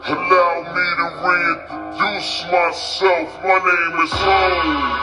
Allow me to reintroduce myself. My name is Home.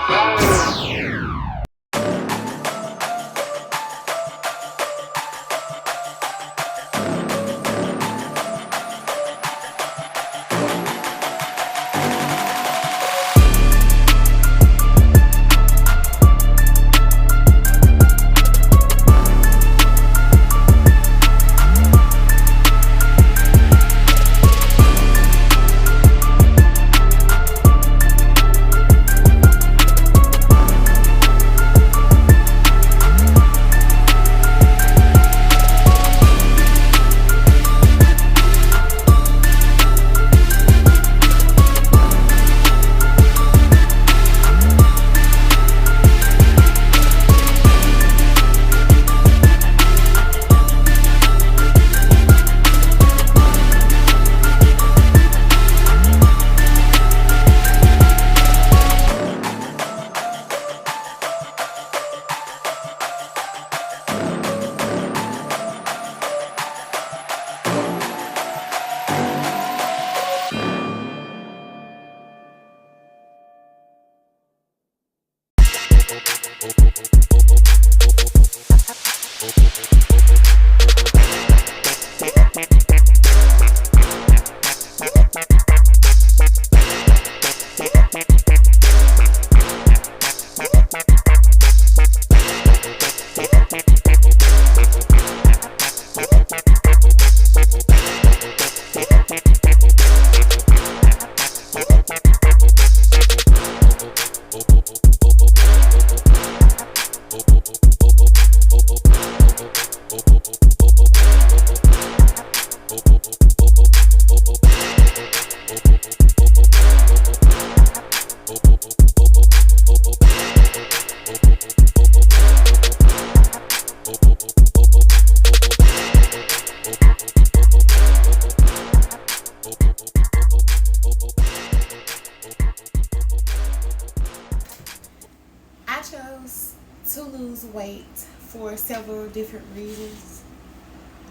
I chose to lose weight for several different reasons.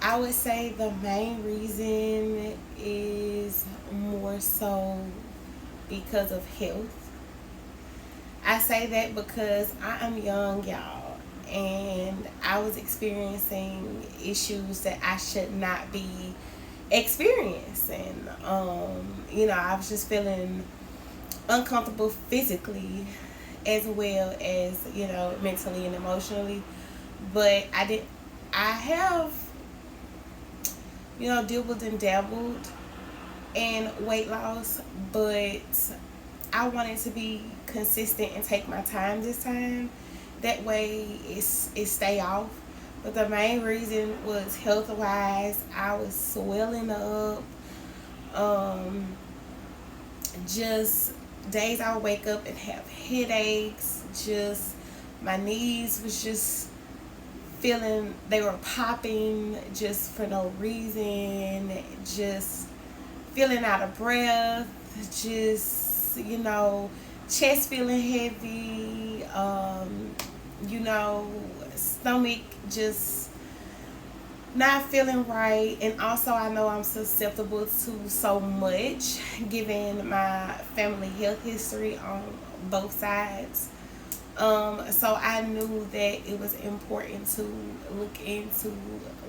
I would say the main reason is more so because of health. I say that because I am young, y'all, and I was experiencing issues that I should not be experiencing. I was just feeling uncomfortable physically as well as, mentally and emotionally. But I have, dabbled and dabbled in weight loss, but I wanted to be consistent and take my time this time. That way it stay off. But the main reason was health wise. I was swelling up. Just days I would wake up and have headaches. Just my knees was just feeling they were popping just for no reason. Just feeling out of breath. Just chest feeling heavy. Stomach just not feeling right. And also I know I'm susceptible to so much given my family health history on both sides. So I knew that it was important to look into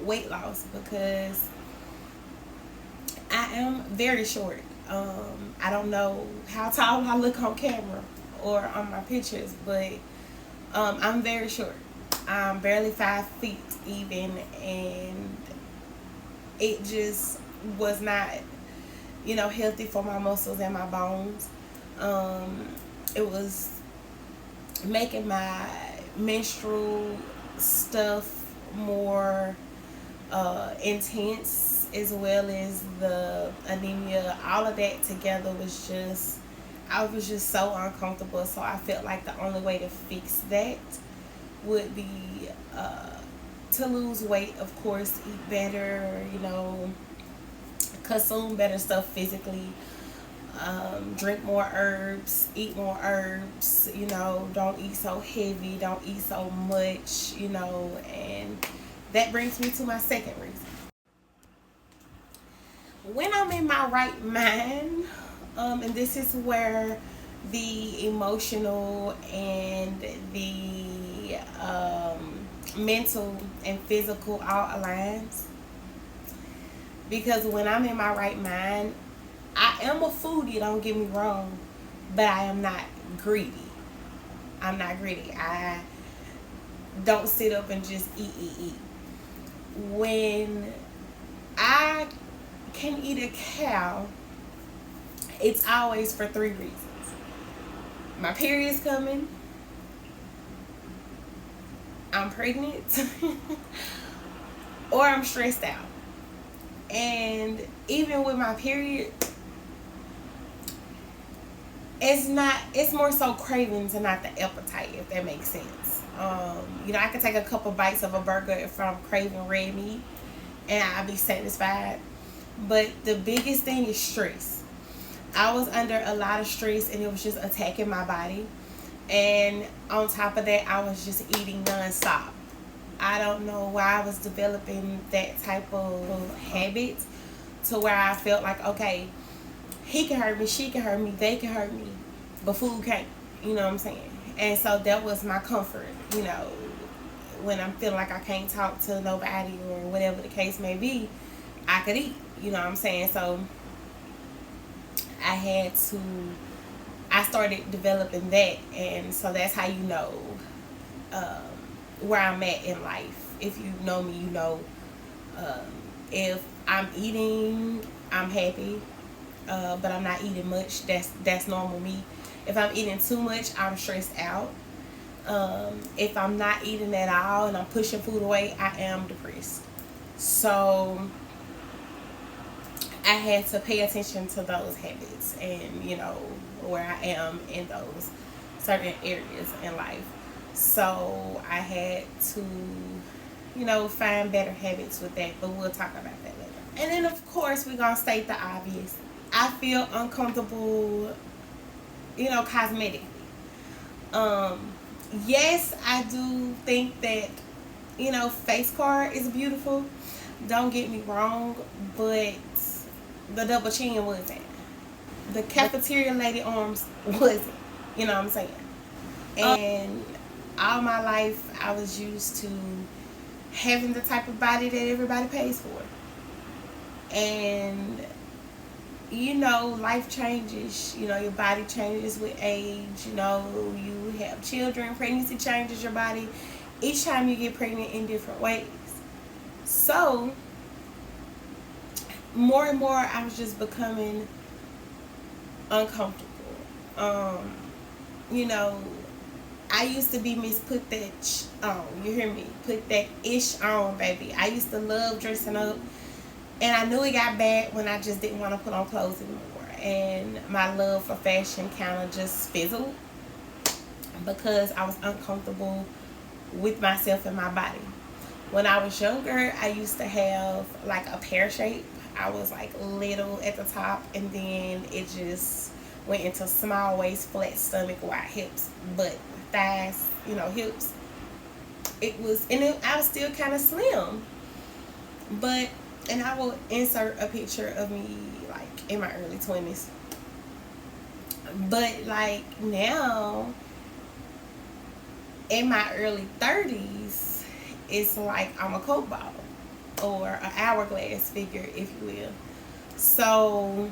weight loss because I am very short. I don't know how tall I look on camera or on my pictures, but I'm very short. I'm barely 5 feet even, and it just was not, healthy for my muscles and my bones. It was making my menstrual stuff more intense, as well as the anemia. All of that together was just, I was just so uncomfortable. So I felt like the only way to fix that would be to lose weight, of course, eat better, consume better stuff physically, drink more herbs, eat more herbs, don't eat so heavy, don't eat so much, and that brings me to my second reason. When I'm in my right mind, and this is where the emotional and the mental and physical all aligns. Because when I'm in my right mind, I am a foodie, don't get me wrong, but I am not greedy. I'm not greedy. I don't sit up and just eat. When I can eat a cow, it's always for three reasons. My period's coming, I'm pregnant, or I'm stressed out. And even with my period, it's more so cravings and not the appetite, if that makes sense. I can take a couple bites of a burger if I'm craving red meat and I'll be satisfied. But the biggest thing is stress. I was under a lot of stress and it was just attacking my body. And on top of that, I was just eating nonstop. I don't know why I was developing that type of habit to where I felt like, okay, he can hurt me, she can hurt me, they can hurt me, but food can't. You know what I'm saying? And so that was my comfort, when I'm feeling like I can't talk to nobody or whatever the case may be, I could eat. You know what I'm saying? So I started developing that, and so that's how you know where I'm at in life. If you know me, you know if I'm eating, I'm happy, but I'm not eating much. That's normal me. If I'm eating too much, I'm stressed out. If I'm not eating at all and I'm pushing food away, I am depressed. So I had to pay attention to those habits and, where I am in those certain areas in life. So I had to, find better habits with that, but we'll talk about that later. And then, of course, we're going to state the obvious. I feel uncomfortable, cosmetically. Yes, I do think that, face card is beautiful. Don't get me wrong, but the double chin wasn't. The cafeteria lady arms wasn't. You know what I'm saying? And all my life, I was used to having the type of body that everybody pays for. And, life changes. Your body changes with age. You have children. Pregnancy changes your body. Each time you get pregnant in different ways. So, more and more, I was just becoming uncomfortable. I used to be Miss Put That On. You hear me? Put that ish on, baby. I used to love dressing up. And I knew it got bad when I just didn't want to put on clothes anymore. And my love for fashion kind of just fizzled because I was uncomfortable with myself and my body. When I was younger, I used to have like a pear shape. I was like little at the top, and then it just went into small waist, flat stomach, wide hips, butt, thighs, hips. I was still kind of slim. And I will insert a picture of me like in my early 20s. But like now, in my early 30s, it's like I'm a Coke bottle or an hourglass figure, if you will. So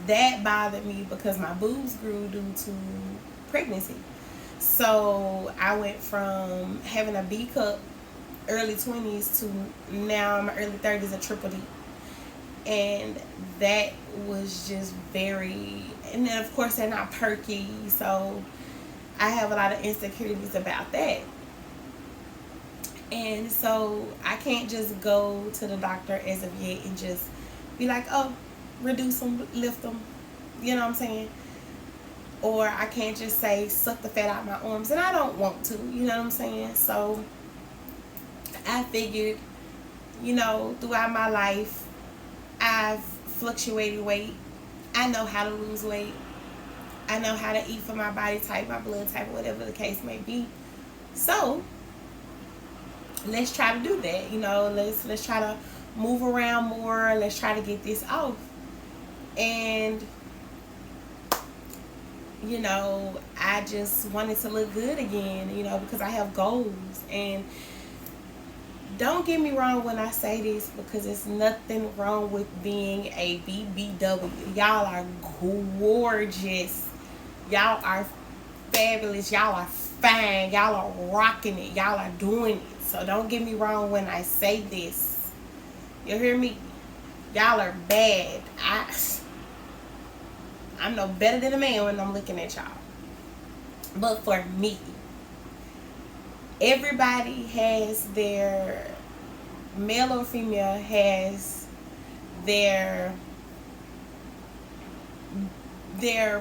that bothered me because my boobs grew due to pregnancy. So I went from having a B cup early 20s to now in my early 30s a triple D. And that was just and then of course they're not perky, so I have a lot of insecurities about that. And so I can't just go to the doctor as of yet and just be like, oh, reduce them, lift them, you know what I'm saying? Or I can't just say suck the fat out my arms, and I don't want to, you know what I'm saying? So I figured, throughout my life, I've fluctuated weight. I know how to lose weight. I know how to eat for my body type, my blood type, whatever the case may be. So let's try to do that. Let's try to move around more. Let's try to get this off. And you know, I just wanted to look good again, you know, because I have goals. And don't get me wrong when I say this, because it's nothing wrong with being a BBW. Y'all are gorgeous. Y'all are fabulous. Y'all are fine. Y'all are rocking it. Y'all are doing it. So don't get me wrong when I say this. You hear me? Y'all are bad. I'm no better than a man when I'm looking at y'all. But for me, everybody has their, male or female, has their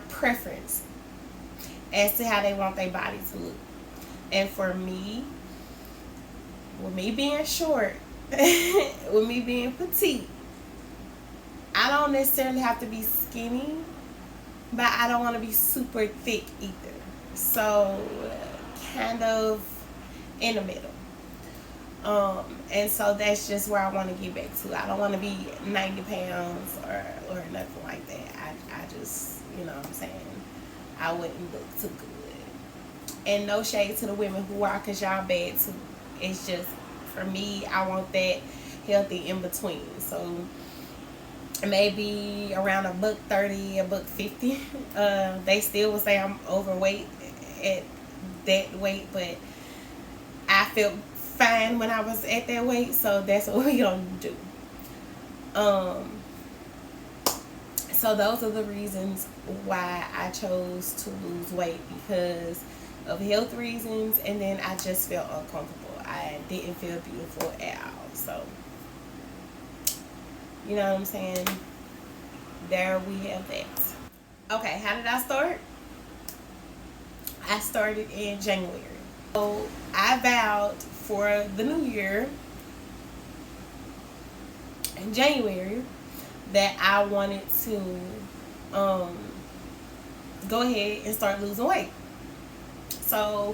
preference as to how they want their body to look. And for me, with me being short, with me being petite, I don't necessarily have to be skinny, but I don't want to be super thick either. So kind of in the middle. And so that's just where I want to get back to. I don't want to be 90 pounds or nothing like that. I just, you know what I'm saying, I wouldn't look too good. And no shade to the women who are, because y'all bad too. It's just, for me, I want that healthy in between. So maybe around $130, $150. They still would say I'm overweight at that weight, but I felt fine when I was at that weight, so that's what we're gonna do. So those are the reasons why I chose to lose weight, because of health reasons, and then I just felt uncomfortable. I didn't feel beautiful at all. So you know what I'm saying? There we have that. Okay, how did I start? I started in January. So I vowed for the new year in January that I wanted to go ahead and start losing weight. So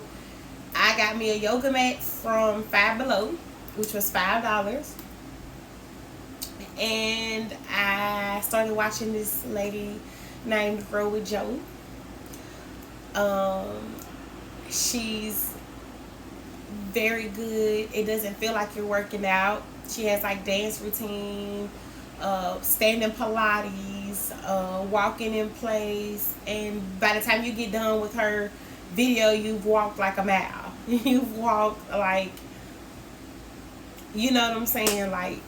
I got me a yoga mat from Five Below, which was $5. And I started watching this lady named Grow with Joe. She's very good. It doesn't feel like you're working out. She has like dance routine, standing Pilates, walking in place, and by the time you get done with her video, you've walked like a mile. You've walked like, you know what I'm saying, like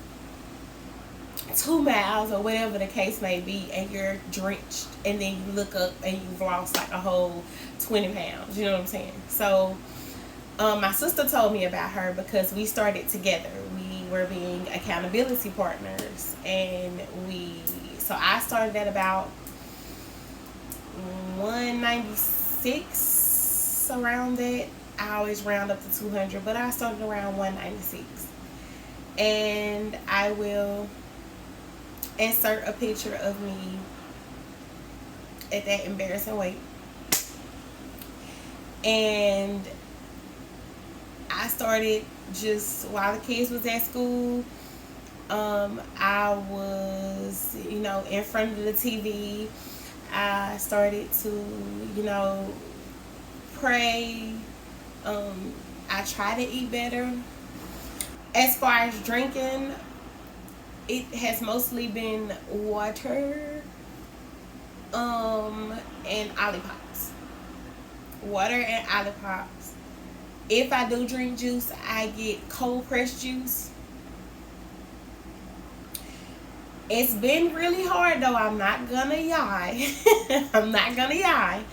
2 miles or whatever the case may be, and you're drenched, and then you look up and you've lost like a whole 20 pounds. You know what I'm saying? So my sister told me about her because we started together. We were being accountability partners, and so I started at about 196, around that. I always round up to 200, but I started around 196. And I will insert a picture of me at that embarrassing weight. And I started just while the kids was at school. I was, you know, in front of the TV. I started to, you know, pray. I try to eat better. As far as drinking, it has mostly been water and Olipops. Water and Olipops. If I do drink juice, I get cold pressed juice. It's been really hard though, I'm not gonna lie. I'm not gonna lie.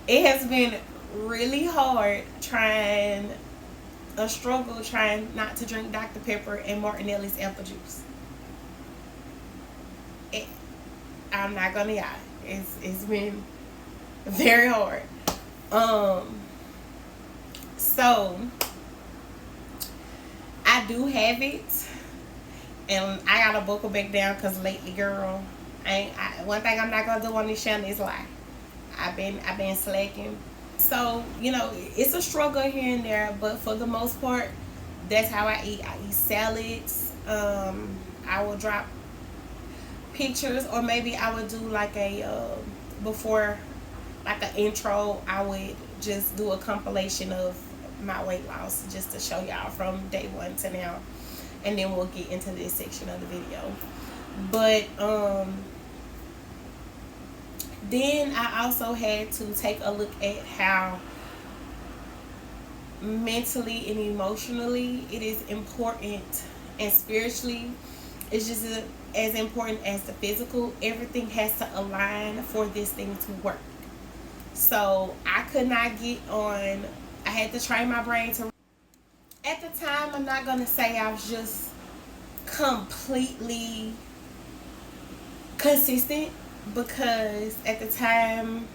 It has been really hard a struggle trying not to drink Dr. Pepper and Martinelli's apple juice. I'm not gonna lie. It's been very hard. So I do have it, and I gotta buckle back down because lately, girl, one thing I'm not gonna do on this channel is lie. I've been slacking. So, you know, it's a struggle here and there, but for the most part, that's how I eat. I eat salads. I will drop pictures, or maybe I would do like a before, like an intro. I would just do a compilation of my weight loss just to show y'all from day one to now, and then we'll get into this section of the video. But then I also had to take a look at how mentally and emotionally it is important, and spiritually it's just as important as the physical. Everything has to align for this thing to work. So I could not get on, I had to train my brain to, at the time, I'm not going to say I was just completely consistent, because at the time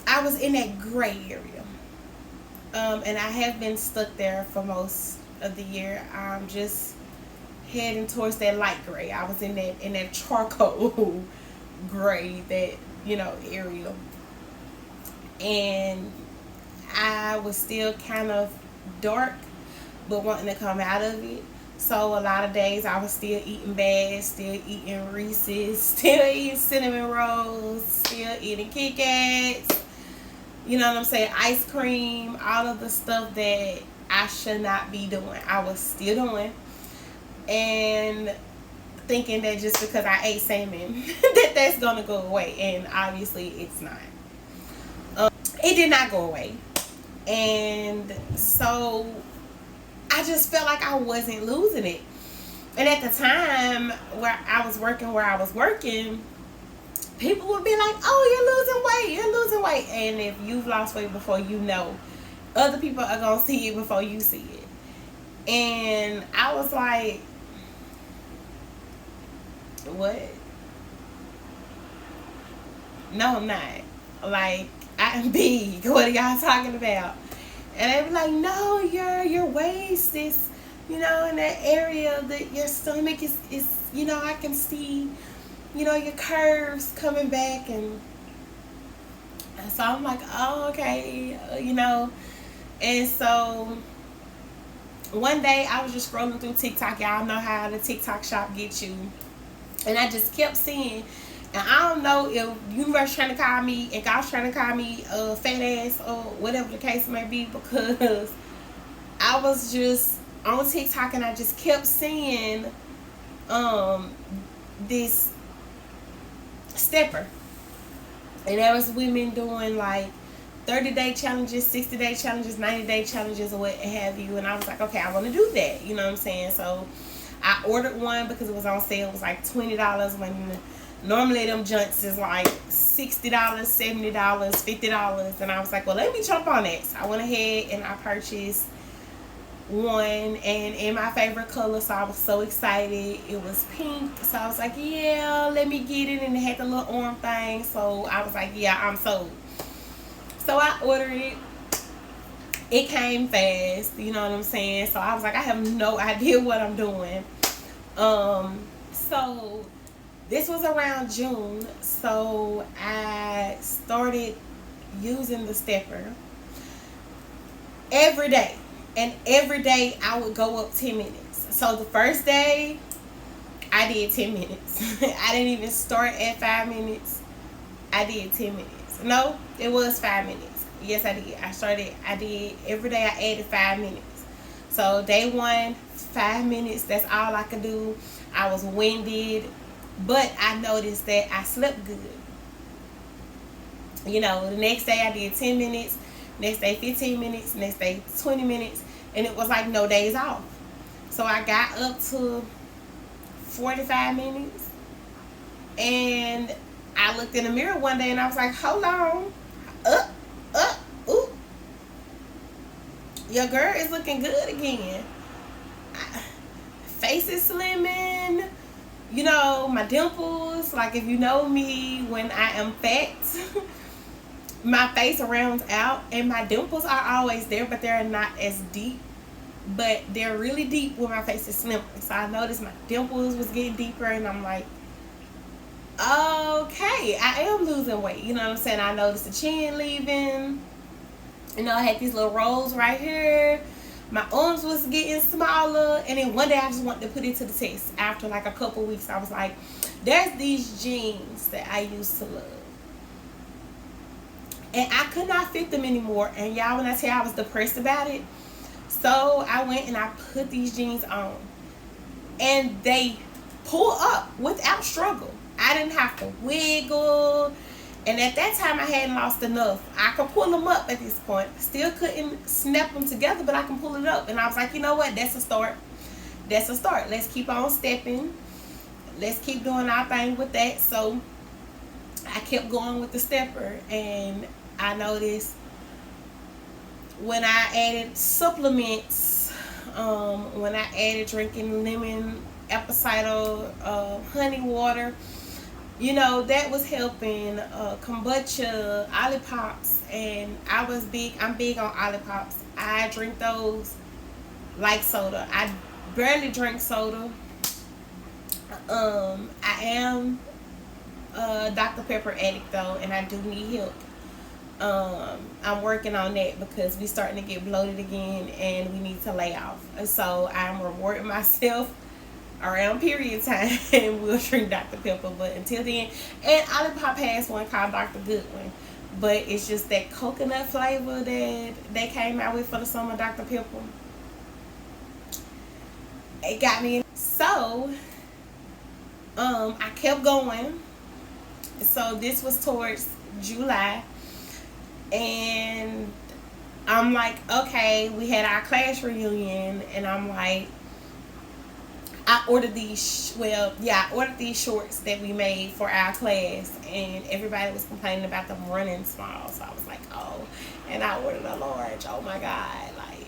I was in that gray area. And I have been stuck there for most of the year. I'm just heading towards that light gray. I was in that charcoal gray, that, you know, area. And I was still kind of dark, but wanting to come out of it. So a lot of days I was still eating bad, still eating Reese's, still eating cinnamon rolls, still eating Kit Kats. You know what I'm saying? Ice cream, all of the stuff that I should not be doing, I was still doing. And thinking that just because I ate salmon, that's going to go away. And obviously it's not. It did not go away. And so I just felt like I wasn't losing it. And at the time where I was working, people would be like, oh, you're losing weight. And if you've lost weight before, you know, other people are going to see it before you see it. And I was like, what? No, I'm not. Like, I'm big. What are y'all talking about? And they be like, no, your waist is, you know, in that area, that your stomach is, you know, I can see, you know, your curves coming back. And so I'm like, oh, okay, you know. And so one day I was just scrolling through TikTok. Y'all know how the TikTok shop gets you. And I just kept seeing, and I don't know if universe trying to call me, and God's trying to call me fat ass, or whatever the case may be, because I was just on TikTok and I just kept seeing this stepper. And there was women doing like 30-day challenges, 60-day challenges, 90-day challenges, or what have you. And I was like, okay, I want to do that. You know what I'm saying? So I ordered one because it was on sale. It was like $20 when normally them junks is like $60, $70, $50. And I was like, well, let me jump on it. So I went ahead and I purchased one, and in my favorite color. So I was so excited. It was pink. So I was like, yeah, let me get it. And it had the little arm thing. So I was like, yeah, I'm sold. So I ordered it. It came fast, you know what I'm saying? So I was like, I have no idea what I'm doing. So this was around June. So I started using the stepper every day. And every day I would go up 10 minutes. So the first day I did 10 minutes. I didn't even start at 5 minutes. I did 10 minutes. No, it was 5 minutes. Yes, I did. I did every day. I added 5 minutes. So day one, 5 minutes. That's all I could do. I was winded, but I noticed that I slept good. You know, the next day I did 10 minutes. Next day 15 minutes. Next day 20 minutes. And it was like no days off. So I got up to 45 minutes. And I looked in the mirror one day and I was like, hold on. Ooh. Your girl is looking good again. Face is slimming. You know, my dimples. Like, if you know me, when I am fat, my face rounds out. And my dimples are always there, but they're not as deep. But they're really deep when my face is slimmer. So I noticed my dimples was getting deeper. And I'm like, okay, I am losing weight. You know what I'm saying? I noticed the chin leaving. You know, I had these little rolls right here. My arms was getting smaller, and then one day I just wanted to put it to the test. After like a couple weeks, I was like, there's these jeans that I used to love, and I could not fit them anymore. And y'all, when I tell you I was depressed about it, so I went and I put these jeans on, and they pull up without struggle. I didn't have to wiggle. And at that time, I hadn't lost enough. I could pull them up at this point. Still couldn't snap them together, but I can pull it up. And I was like, you know what? That's a start. That's a start. Let's keep on stepping. Let's keep doing our thing with that. So I kept going with the stepper. And I noticed when I added supplements, when I added drinking lemon apple cider, honey water, you know, that was helping. Kombucha, Olipops, and I'm big on Olipops. I drink those like soda. I barely drink soda. I am a Dr. Pepper addict though, and I do need help. I'm working on that because we starting to get bloated again and we need to lay off. And so I'm rewarding myself around period time and we'll drink Dr. Pepper. But until then, and Olipop has one called Dr. Goodwin, but it's just that coconut flavor that they came out with for the summer, Dr. Pepper. It got me. So I kept going. So this was towards July, and I'm like, okay, we had our class reunion, and I'm like, I ordered these shorts that we made for our class, and everybody was complaining about them running small. So I was like, oh, and I ordered a large. Oh my God, like,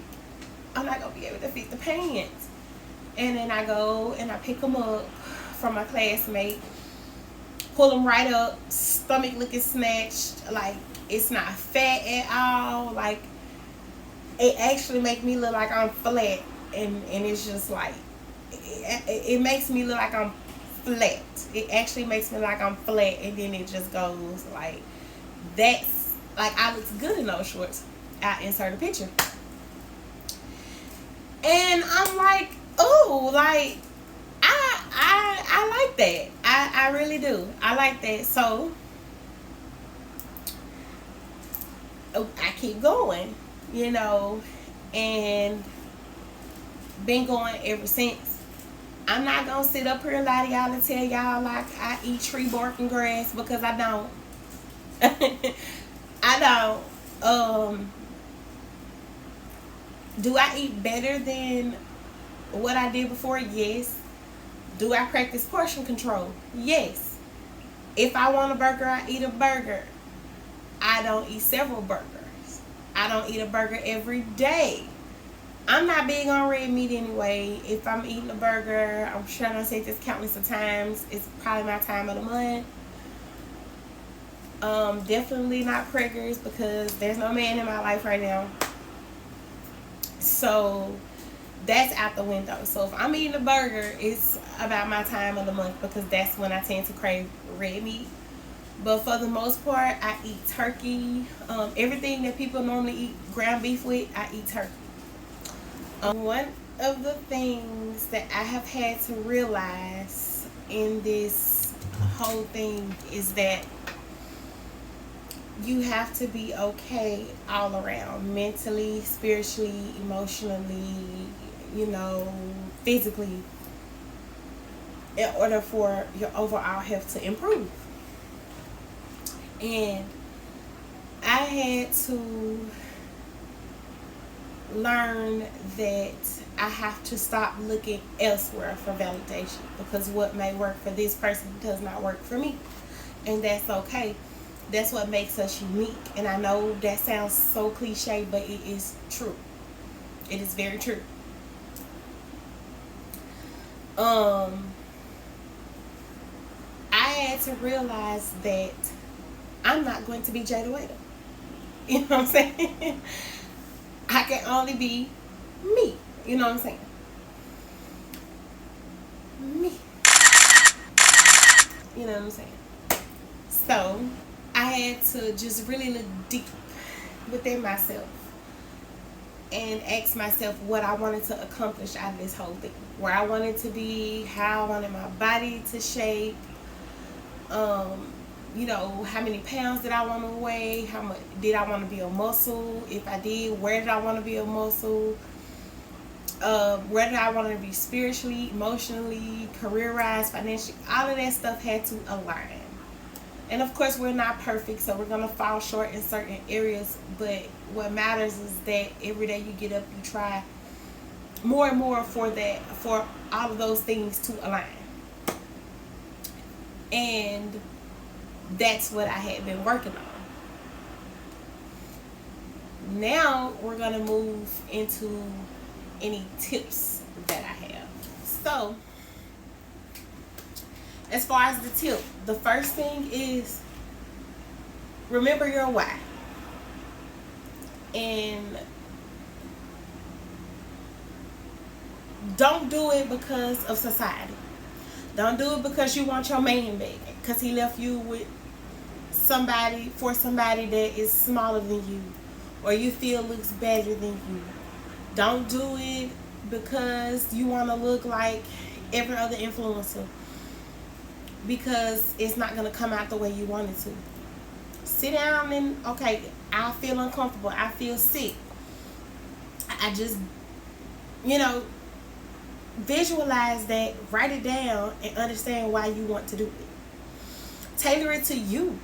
I'm not gonna be able to fit the pants. And then I go and I pick them up from my classmate, pull them right up, stomach looking snatched, like it's not fat at all. Like, it actually make me look like I'm flat, and it's just like, it makes me look like I'm flat. It actually makes me like I'm flat, and then it just goes like, that's like, I look good in those shorts. I insert a picture, and I'm like, oh, like I like that. I really do. I like that. So I keep going, you know, and been going ever since. I'm not gonna sit up here and lie to y'all and tell y'all like I eat tree bark and grass, because I don't. I don't. Do I eat better than what I did before? Yes. Do I practice portion control? Yes. If I want a burger, I eat a burger. I don't eat several burgers. I don't eat a burger every day. I'm not big on red meat anyway. If I'm eating a burger, I'm trying to say this countless of times. It's probably my time of the month. Definitely not Preggers, because there's no man in my life right now. So that's out the window. So if I'm eating a burger, it's about my time of the month, because that's when I tend to crave red meat. But for the most part, I eat turkey. Everything that people normally eat ground beef with, I eat turkey. One of the things that I have had to realize in this whole thing is that you have to be okay all around, mentally, spiritually, emotionally, you know, physically, in order for your overall health to improve. And I had to learn that I have to stop looking elsewhere for validation, because what may work for this person does not work for me, and that's okay. That's what makes us unique. And I know that sounds so cliche, but it is true. It is very true. I had to realize that I'm not going to be Jada Waiter. You know what I'm saying? I can only be me. You know what I'm saying? Me. You know what I'm saying? So I had to just really look deep within myself and ask myself what I wanted to accomplish out of this whole thing. Where I wanted to be, how I wanted my body to shape, how many pounds did I want to weigh, how much did I want to be a muscle, if I did, where did I want to be a muscle, where did I want to be spiritually, emotionally, career-wise, financially. All of that stuff had to align. And of course, we're not perfect, so we're going to fall short in certain areas, but what matters is that every day you get up, you try more and more for all of those things to align. And that's what I had been working on. Now we're going to move into any tips that I have. So, as far as the tip, the first thing is remember your why. And don't do it because of society. Don't do it because you want your man back, because he left you with somebody that is smaller than you, or you feel looks better than you. Don't do it because you want to look like every other influencer, because it's not going to come out the way you want it to. Sit down and, okay, I feel uncomfortable, I feel sick, I just, visualize that, write it down, and understand why you want to do it. Tailor it to you.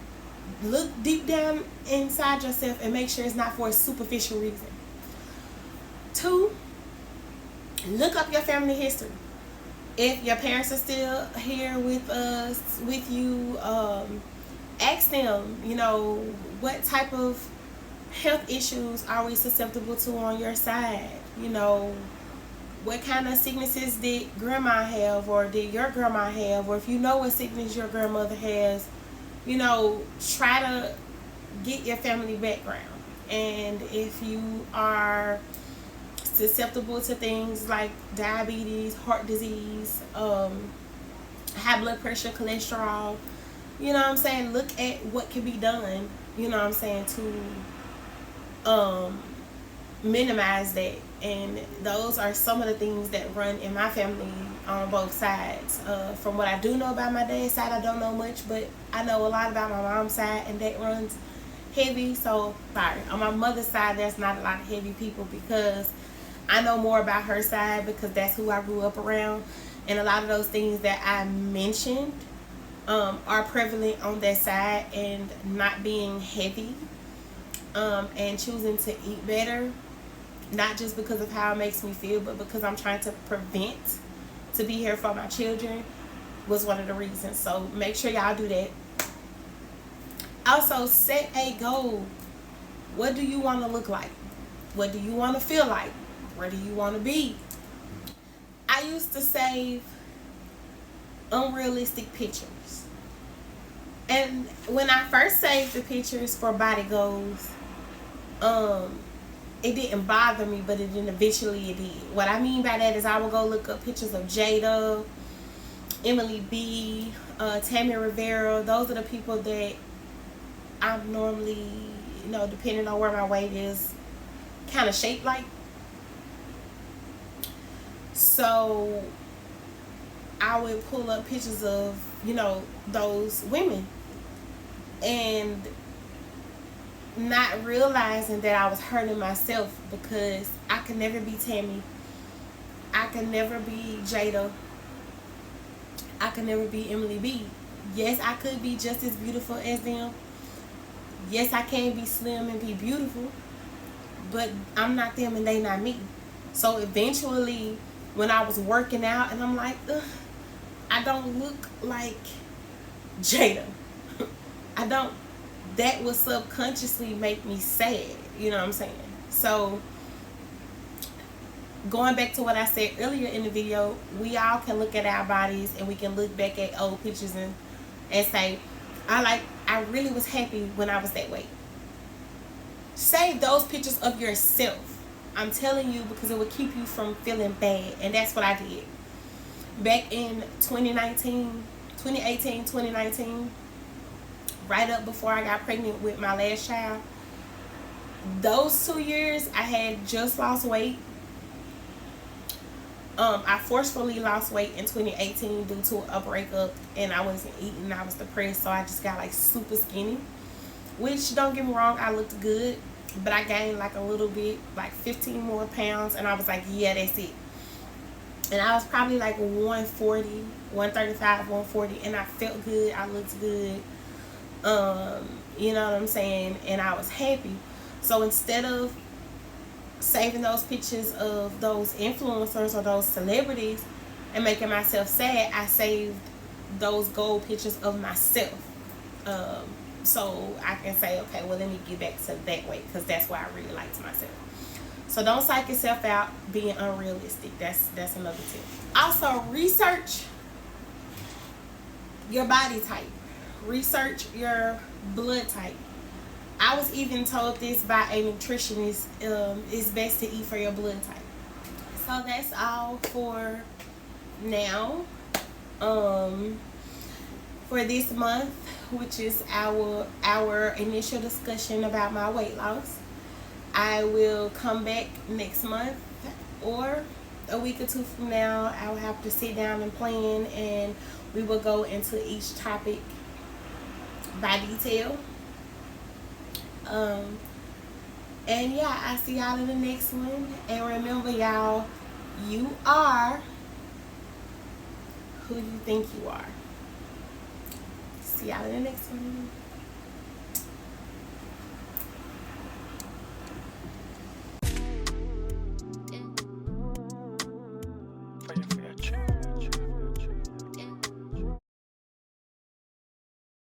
Look deep down inside yourself and make sure it's not for a superficial reason. 2, look up your family history. If your parents are still here with you, ask them, what type of health issues are we susceptible to on your side? What kind of sicknesses did grandma have, or did your grandma have? Or if you know what sickness your grandmother has, try to get your family background. And if you are susceptible to things like diabetes, heart disease, high blood pressure, cholesterol, look at what can be done, to minimize that. And those are some of the things that run in my family on both sides. From what I do know about my dad's side, I don't know much, but I know a lot about my mom's side, and that runs heavy. So, sorry, on my mother's side, there's not a lot of heavy people, because I know more about her side, because that's who I grew up around. And a lot of those things that I mentioned are prevalent on that side, and not being heavy, and choosing to eat better. Not just because of how it makes me feel, but because I'm trying to prevent to be here for my children, was one of the reasons. So make sure y'all do that. Also, set a goal. What do you want to look like? What do you want to feel like? Where do you want to be? I used to save unrealistic pictures. And when I first saved the pictures for body goals, it didn't bother me, but it didn't eventually it did. What I mean by that is I would go look up pictures of Jada, Emily B, Tammy Rivera. Those are the people that I'm normally, depending on where my weight is, kind of shaped like. So I would pull up pictures of, those women, and not realizing that I was hurting myself, because I could never be Tammy, I could never be Jada, I could never be Emily B. Yes, I could be just as beautiful as them. Yes, I can be slim and be beautiful, but I'm not them and they not me. So eventually, when I was working out and I'm like, ugh, I don't look like Jada. I don't. That would subconsciously make me sad. You know what I'm saying? So, going back to what I said earlier in the video, we all can look at our bodies and we can look back at old pictures and say, I really was happy when I was that way. Save those pictures of yourself. I'm telling you, because it will keep you from feeling bad. And that's what I did. Back in 2018, 2019, right up before I got pregnant with my last child, those 2 years I had just lost weight. I forcefully lost weight in 2018 due to a breakup, and I wasn't eating. I was depressed, so I just got like super skinny. Which, don't get me wrong, I looked good, but I gained like a little bit, like 15 more pounds, and I was like, yeah, that's it. And I was probably like 140, 135, 140, and I felt good. I looked good. You know what I'm saying? And I was happy. So instead of saving those pictures of those influencers or those celebrities and making myself sad, I saved those gold pictures of myself. So I can say, okay, well, let me get back to that weight, because that's why I really liked myself. So don't psych yourself out being unrealistic. That's another tip. Also, research your body type. Research your blood type. I was even told this by a nutritionist. It's best to eat for your blood type. So that's all for now. For this month, which is our initial discussion about my weight loss. I will come back next month, or a week or two from now. I will have to sit down and plan, and we will go into each topic by detail. And yeah, I see y'all in the next one. And remember, y'all, you are who you think you are. See y'all in the next one.